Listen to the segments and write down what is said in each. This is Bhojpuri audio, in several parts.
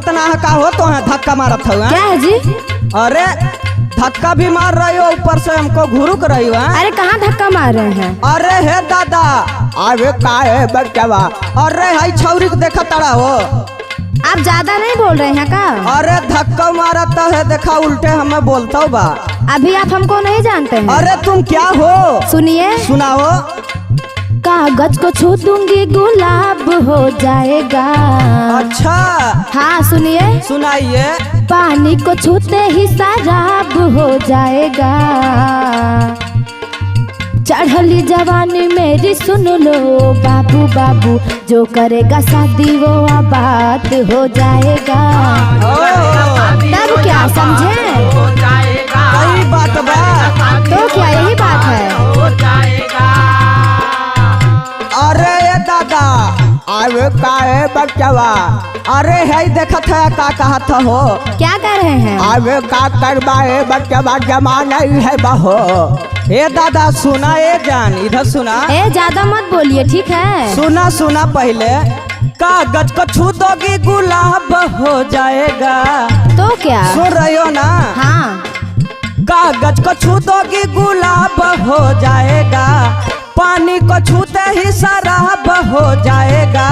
देखत ना है का हो तो है धक्का मारत हो। क्या है जी? अरे धक्का भी मार रही हो, ऊपर से हमको घुरुक रही हो। अरे कहाँ धक्का मार रहे हैं? अरे हे दादा, अरे का है बच्चा, अरे हाई छौरी को देखा तड़ा हो। आप ज्यादा नहीं बोल रहे हैं का? अरे धक्का मारता है, देखा उल्टे हमें बोलता हो बा। अभी आप हमको नहीं जानते हैं। अरे तुम क्या हो? सुनिए, सुनाओ। कागज को छू दूंगी गुलाब हो जाएगा। अच्छा हाँ सुनिए, सुनाइए। पानी को छूते ही शराब हो जाएगा। चढ़ली जवानी मेरी सुन लो बाबू बाबू, जो करेगा शादी वो आबाद हो जाएगा। तब क्या समझे? सही बात बा। तो क्या यही बात है? अरे ये दादा, अरे का है बच्चवा, अरे है देखत है का कहत हो। क्या कर रहे हैं? अरे का करबा है बच्चवा, जमाना ही है बहो। ए दादा सुना, ए जान इधर सुना। ए ज्यादा मत बोलिए, ठीक है? सुना सुना पहले। कागज को छू दोगी गुलाब हो जाएगा। तो क्या? सुन रही हो ना? हाँ। कागज को छू दोगी गुलाब हो जाएगा, पानी को छूते ही शराब हो जाएगा।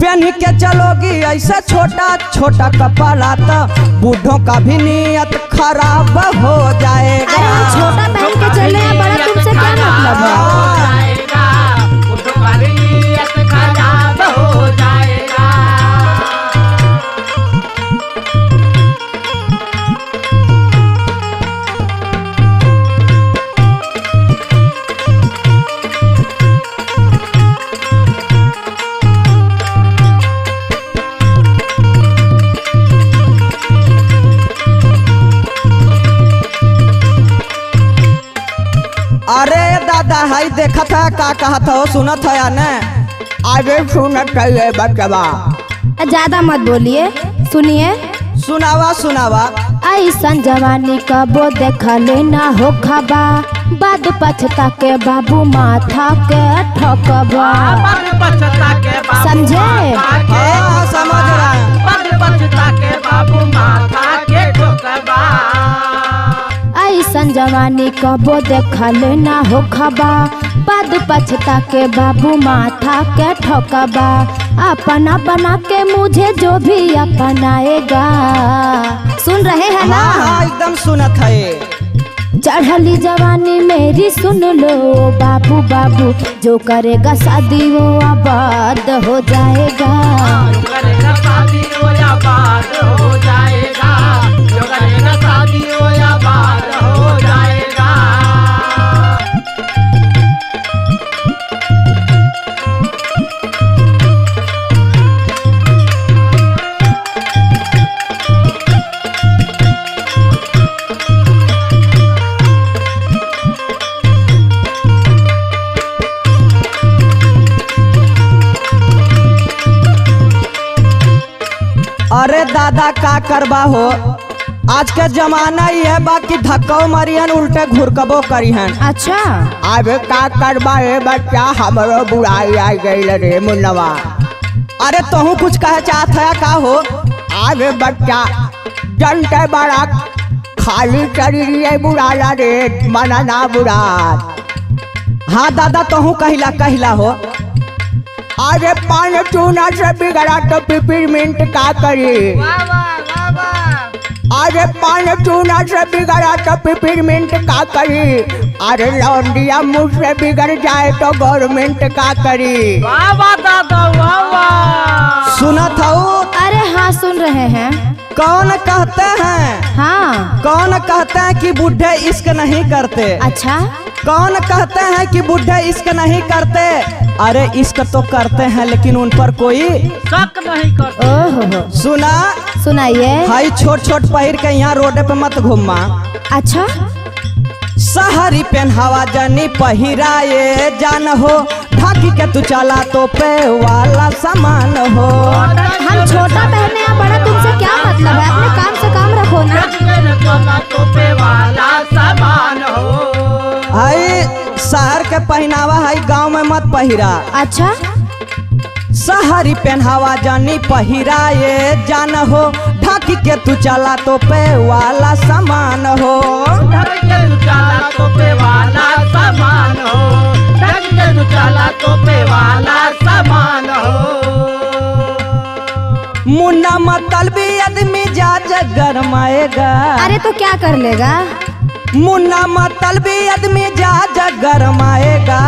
पहन के चलोगी ऐसा छोटा छोटा कपड़ा तो बूढ़ों का भी नियत खराब हो जाएगा। अरे हम छोटा पहन के चले हैं, बड़ा तुमसे क्या मतलब है? अरे दादा हाई देखत है का कहत हो, सुनत है या ने? अरे सुनत है बच्चवा। ज्यादा मत बोलिए, सुनिए। सुनावा सुनावा। ऐसन जवानी कबो देखा लेना हो खबा, बाद पछता के बाबू माथा के ठोकबा। समझे? हाँ समझ रहा है। ऐसन जवानी कबो देखा लेना हो खबा, बाद पछता के बाबू माथा के ठोकबा। अपना बना के मुझे जो भी अपनाएगा। सुन रहे हैं ना? हाँ हाँ एकदम सुनत है। चढ़ली जवानी मेरी सुन लो बाबू बाबू, जो करेगा शादी वो आबाद हो जाएगा। अरे दादा का करबा हो, आज के जमाना ही है बाकी धक्का मारियन उल्टे घुरकबो करिहन। अच्छा अब का करबा है बच्चा, हमरो बुढ़ाई आ गई रे मुन्नवा। अरे तोहू कुछ कहे चाहत है का हो? अरे बच्चा जनते बड़ा खाली शरीर बुढ़ाला रे, मना ना बुढ़ा। हाँ दादा तोहू कहिला कहिला हो। अरे पान चूना से बिगड़ा तो पिपरमिंट का करी। अरे पान चूना से बिगड़ा तो पिपरमिंट का करी। अरे लौंडिया मुँह से बिगड़ जाए तो गवर्नमेंट का करी। सुना था? अरे हाँ सुन रहे हैं। कौन कहते हैं? हाँ कौन कहते हैं कि बूढ़े इश्क नहीं करते? अच्छा, कौन कहते हैं कि बूढ़े इश्क नहीं करते? अरे इश्क तो करते हैं लेकिन उन पर कोई शक नहीं करते। ओहो सुना? सुनाइए। भाई छोट छोट पहिर के यहाँ रोड पे मत घूमा। अच्छा शहरी पहनावा जनी पहिरा ये जान हो, ढाकी के तू चला तो पे वाला सामान हो। हम छोटा पहने या बड़ा तुमसे क्या मतलब है? अपने काम से काम रखो ना। हाय शहर के पहनावा है, गांव में मत पहिरा। अच्छा बाहरी पहनावा जानी पहिराए जान हो, ढक के तू चला तो पे वाला सामान हो। ढक के तू चला तो पे वाला सामान हो, ढक के तू चला तो पे वाला सामान हो। मुन्ना मतलबी आदमी जाज गरमाएगा। अरे तो क्या कर लेगा? मुन्ना मतलबी आदमी जाज गरमाएगा।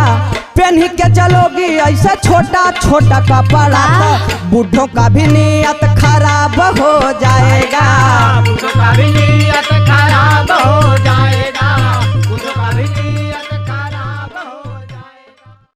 पहन के चलोगी ऐसे छोटा छोटा कपड़ा तो बूढ़ों का भी नियत खराब हो जाएगा। बूढ़ों का भी नियत खराब हो